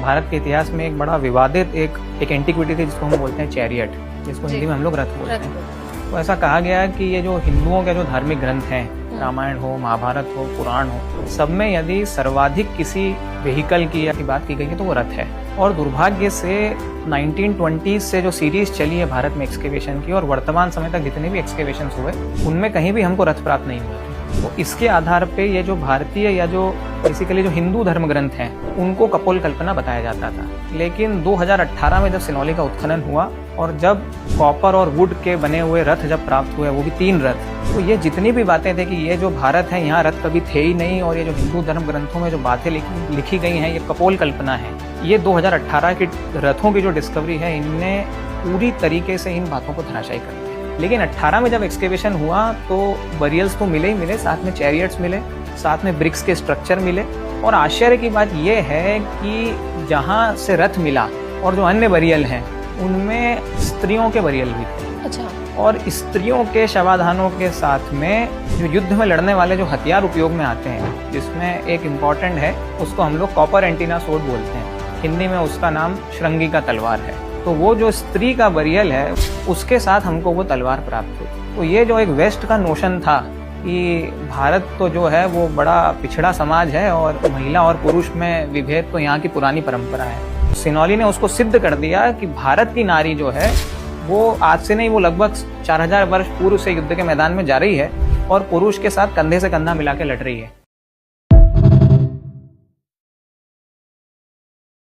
भारत के इतिहास में एक बड़ा विवादित एक एंटिक्विटी थी जिसको हम बोलते हैं चैरियट, जिसको हिंदी में हम लोग रथ बोलते हैं। तो ऐसा कहा गया है कि ये जो हिंदुओं के जो धार्मिक ग्रंथ हैं, रामायण हो, महाभारत हो, पुराण हो, सब में यदि सर्वाधिक किसी व्हीकल की बात की गई है तो वो रथ है। और दुर्भाग्य से 1920 से जो सीरीज चली है भारत में एक्सकेवेशन की और वर्तमान समय तक जितने भी एक्सकेवेशन हुए उनमें कहीं भी हमको रथ प्राप्त नहीं हुआ। तो इसके आधार पे ये जो भारतीय या जो बेसिकली जो हिंदू धर्म ग्रंथ हैं उनको कपोल कल्पना बताया जाता था। लेकिन 2018 में जब सिनौली का उत्खनन हुआ और जब कॉपर और वुड के बने हुए रथ जब प्राप्त हुए, वो भी 3 रथ, तो ये जितनी भी बातें थे कि ये जो भारत है यहाँ रथ कभी थे ही नहीं और ये जो हिंदू धर्म ग्रंथों में जो बातें लिखी गई हैं ये कपोल कल्पना है। ये 2018 के रथों की जो डिस्कवरी है इनने पूरी तरीके से इन बातों को धराशायी कर दिया। लेकिन 18 में जब एक्सकेवेशन हुआ तो बरियल्स तो मिले ही मिले, साथ में चैरियट्स मिले, साथ में ब्रिक्स के स्ट्रक्चर मिले। और आश्चर्य की बात यह है कि जहाँ से रथ मिला और जो अन्य बरियल हैं उनमें स्त्रियों के बरियल भी थे। अच्छा। और स्त्रियों के शवाधानों के साथ में जो युद्ध में लड़ने वाले जो हथियार उपयोग में आते हैं, जिसमें एक इम्पॉर्टेंट है, उसको हम लोग कॉपर एंटीना सोर्ड बोलते हैं, हिंदी में उसका नाम श्रृंगी का तलवार है। तो वो जो स्त्री का बरियल है उसके साथ हमको वो तलवार प्राप्त हुई। तो ये जो एक वेस्ट का नोशन था कि भारत तो जो है वो बड़ा पिछड़ा समाज है और महिला और पुरुष में विभेद तो यहाँ की पुरानी परंपरा है, सिनौली ने उसको सिद्ध कर दिया कि भारत की नारी जो है वो आज से नहीं, वो लगभग 4000 वर्ष पूर्व से युद्ध के मैदान में जा रही है और पुरुष के साथ कंधे से कंधा मिला के लड़ रही है।